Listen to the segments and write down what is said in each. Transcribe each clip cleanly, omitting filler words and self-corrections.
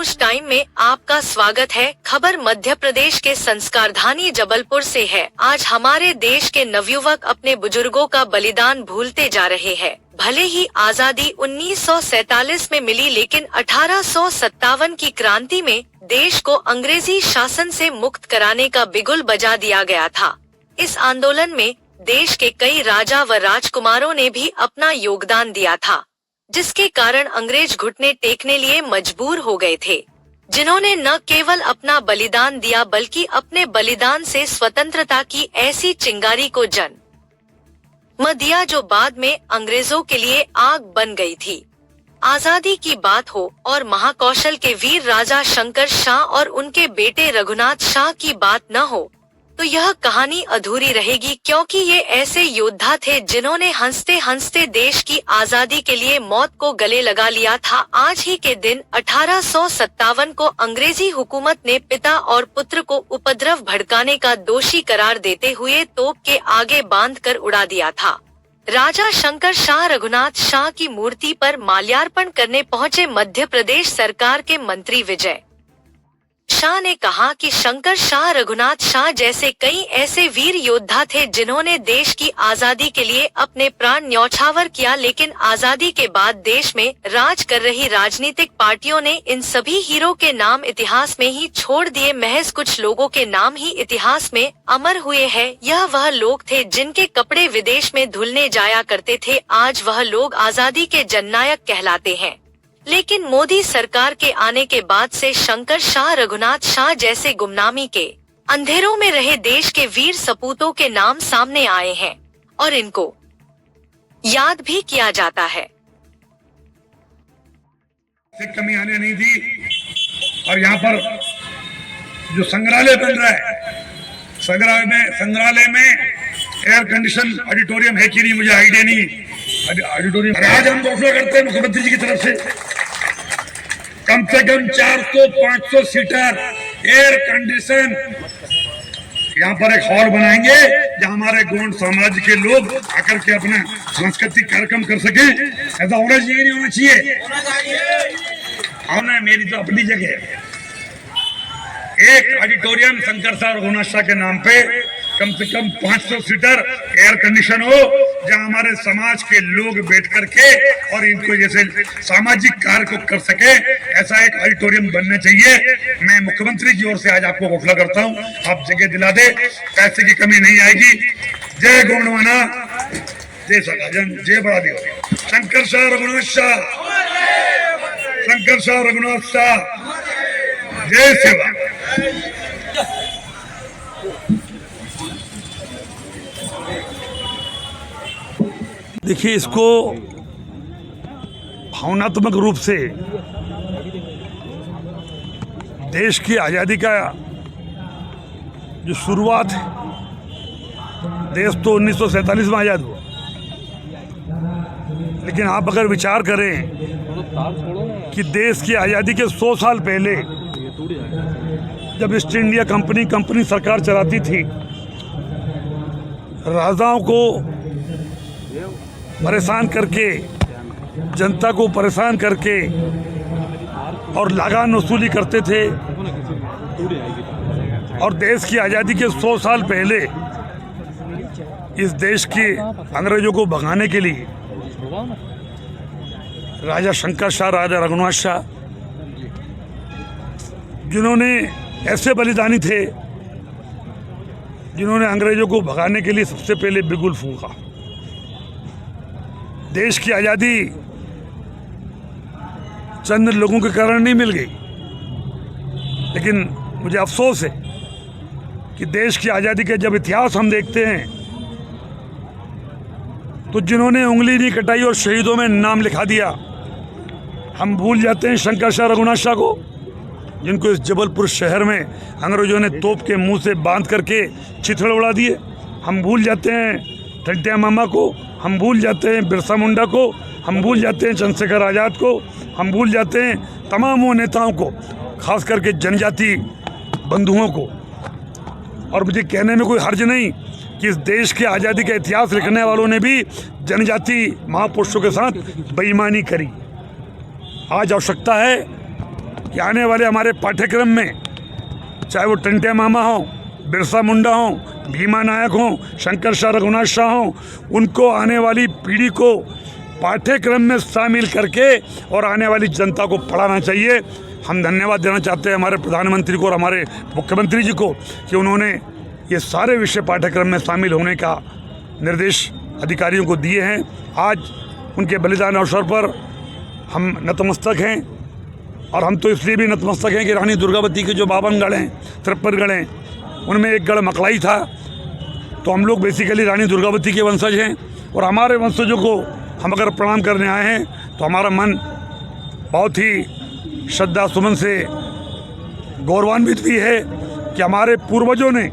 News time में आपका स्वागत है। खबर मध्य प्रदेश के संस्कारधानी जबलपुर से है। आज हमारे देश के नवयुवक अपने बुजुर्गों का बलिदान भूलते जा रहे हैं। भले ही आजादी 1947 में मिली, लेकिन 1857 की क्रांति में देश को अंग्रेजी शासन से मुक्त कराने का बिगुल बजा दिया गया था। इस आंदोलन में देश के कई राजा व राजकुमारों ने भी अपना योगदान दिया था, जिसके कारण अंग्रेज घुटने टेकने लिए मजबूर हो गए थे, जिन्होंने न केवल अपना बलिदान दिया बल्कि अपने बलिदान से स्वतंत्रता की ऐसी चिंगारी को जन्म दिया जो बाद में अंग्रेजों के लिए आग बन गई थी। आजादी की बात हो और महाकौशल के वीर राजा शंकर शाह और उनके बेटे रघुनाथ शाह की बात न हो तो यह कहानी अधूरी रहेगी, क्योंकि ये ऐसे योद्धा थे जिन्होंने हंसते हंसते देश की आजादी के लिए मौत को गले लगा लिया था। आज ही के दिन 1857 को अंग्रेजी हुकूमत ने पिता और पुत्र को उपद्रव भड़काने का दोषी करार देते हुए तोप के आगे बांधकर उड़ा दिया था। राजा शंकर शाह रघुनाथ शाह की मूर्ति पर माल्यार्पण करने पहुंचे मध्य प्रदेश सरकार के मंत्री विजय शाह ने कहा कि शंकर शाह रघुनाथ शाह जैसे कई ऐसे वीर योद्धा थे जिन्होंने देश की आजादी के लिए अपने प्राण न्यौछावर किया, लेकिन आजादी के बाद देश में राज कर रही राजनीतिक पार्टियों ने इन सभी हीरो के नाम इतिहास में ही छोड़ दिए। महज कुछ लोगों के नाम ही इतिहास में अमर हुए हैं। यह वह लोग थे जिनके कपड़े विदेश में धुलने जाया करते थे। आज वह लोग आजादी के जननायक कहलाते हैं, लेकिन मोदी सरकार के आने के बाद से शंकर शाह रघुनाथ शाह जैसे गुमनामी के अंधेरों में रहे देश के वीर सपूतों के नाम सामने आए हैं और इनको याद भी किया जाता है। कमी आने नहीं दी। और यहाँ पर जो संग्रहालय बन रहा है, संग्रहालय में एयर कंडीशन ऑडिटोरियम है कि नहीं मुझे आइडिया नहीं। ऑडिटोरियम आज हम घोषणा करते हैं मुख्यमंत्री जी की तरफ से कम से कम 400-500 सीटर एयर कंडीशन यहाँ पर एक हॉल बनाएंगे जहाँ हमारे गोंड समाज के लोग आकर के अपना सांस्कृतिक कार्यक्रम कर सके। ऐसा होना चाहिए नहीं होना चाहिए? होना। मेरी तो अपनी जगह है। एक ऑडिटोरियम शंकर शाह रघुनाथ शाह के नाम पे कम से कम 500 सीटर एयर कंडीशन हो, जहां हमारे समाज के लोग बैठ करके और इनको जैसे सामाजिक कार्य को कर सके, ऐसा एक ऑडिटोरियम बनना चाहिए। मैं मुख्यमंत्री की ओर से आज आपको घोषणा करता हूं, आप जगह दिला दे, पैसे की कमी नहीं आएगी। जय गोंडवाना, जय सगाजन, जय बड़ा देव। शंकर शाह रघुनाथ शाह, शंकर शाह रघुनाथ शाह, जय सेवा। देखिए, इसको भावनात्मक रूप से देश की आज़ादी का जो शुरुआत है, देश तो 1947 में आज़ाद हुआ, लेकिन आप अगर विचार करें कि देश की आज़ादी के 100 साल पहले जब ईस्ट इंडिया कंपनी सरकार चलाती थी, राजाओं को परेशान करके, जनता को परेशान करके और लगान वसूली करते थे। और देश की आज़ादी के 100 साल पहले इस देश के अंग्रेजों को भगाने के लिए राजा शंकर शाह, राजा रघुनाथ शाह, जिन्होंने ऐसे बलिदानी थे, जिन्होंने अंग्रेजों को भगाने के लिए सबसे पहले बिगुल फूंका। देश की आज़ादी चंद लोगों के कारण नहीं मिल गई, लेकिन मुझे अफसोस है कि देश की आज़ादी के जब इतिहास हम देखते हैं तो जिन्होंने उंगली नहीं कटाई और शहीदों में नाम लिखा दिया, हम भूल जाते हैं शंकर शाह रघुनाथ शाह को, जिनको इस जबलपुर शहर में अंग्रेजों ने तोप के मुंह से बांध करके चिथड़े उड़ा दिए। हम भूल जाते हैं टंटिया मामा को, हम भूल जाते हैं बिरसा मुंडा को, हम भूल जाते हैं चंद्रशेखर आज़ाद को, हम भूल जाते हैं तमाम वो नेताओं को, खास करके जनजाति बंधुओं को। और मुझे कहने में कोई हर्ज नहीं कि इस देश के आज़ादी का इतिहास लिखने वालों ने भी जनजाति महापुरुषों के साथ बेईमानी करी। आज आवश्यकता है कि आने वाले हमारे पाठ्यक्रम में चाहे वो टंटे मामा हो, बिरसा मुंडा हो, भीमा नायक हो, शंकर शाह रघुनाथ शाह हो, उनको आने वाली पीढ़ी को पाठ्यक्रम में शामिल करके और आने वाली जनता को पढ़ाना चाहिए। हम धन्यवाद देना चाहते हैं हमारे प्रधानमंत्री को और हमारे मुख्यमंत्री जी को कि उन्होंने ये सारे विषय पाठ्यक्रम में शामिल होने का निर्देश अधिकारियों को दिए हैं। आज उनके बलिदान अवसर पर हम नतमस्तक हैं, और हम तो इसलिए भी नतमस्तक हैं कि रानी दुर्गावती के जो 52 गढ़ हैं, 53 गढ़ हैं, उनमें एक गढ़ मकलाई था। तो हम लोग बेसिकली रानी दुर्गावती के वंशज हैं, और हमारे वंशजों को हम अगर प्रणाम करने आए हैं तो हमारा मन बहुत ही श्रद्धा सुमन से गौरवान्वित भी है कि हमारे पूर्वजों ने,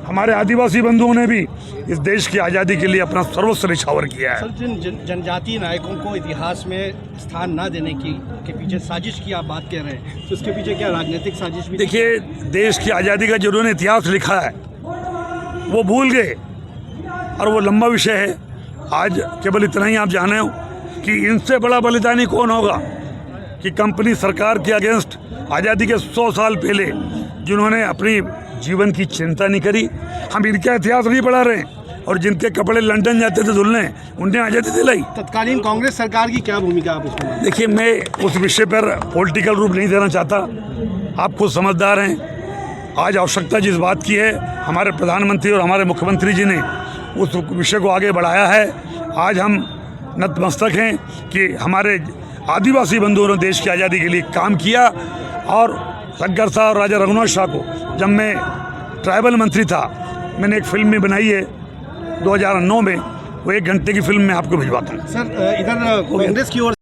हमारे आदिवासी बंधुओं ने भी इस देश की आज़ादी के लिए अपना सर्वस्व निछावर किया है। सर, जिन जनजातीय नायकों को इतिहास में स्थान न देने के पीछे साजिश की आप बात कह रहे हैं, तो उसके पीछे क्या राजनीतिक साजिश भी? देखिए, देश की आज़ादी का जिन्होंने इतिहास लिखा है वो भूल गए, और वो लंबा विषय है। आज केवल इतना ही आप जाने हो कि इनसे बड़ा बलिदानी कौन होगा कि कंपनी सरकार के अगेंस्ट आज़ादी के 100 साल पहले जिन्होंने अपनी जीवन की चिंता नहीं करी। हम इनका इतिहास नहीं पढ़ा रहे हैं, और जिनके कपड़े लंदन जाते थे धुलने, उन्हें आज़ादी दिलाई। तत्कालीन कांग्रेस सरकार की क्या भूमिका आप इसमें? देखिए, मैं उस विषय पर पॉलिटिकल रूप नहीं देना चाहता, आप खुद समझदार हैं। आज आवश्यकता जिस बात की है, हमारे प्रधानमंत्री और हमारे मुख्यमंत्री जी ने उस विषय को आगे बढ़ाया है। आज हम नतमस्तक हैं कि हमारे आदिवासी बंधुओं ने देश की आज़ादी के लिए काम किया, और शंकर शाह और राजा रघुनाथ शाह को जब मैं ट्राइबल मंत्री था, मैंने एक फिल्म भी बनाई है 2009 में, वो 1 घंटे की फिल्म मैं आपको भिजवाता हूँ। सर, इधर कांग्रेस की ओर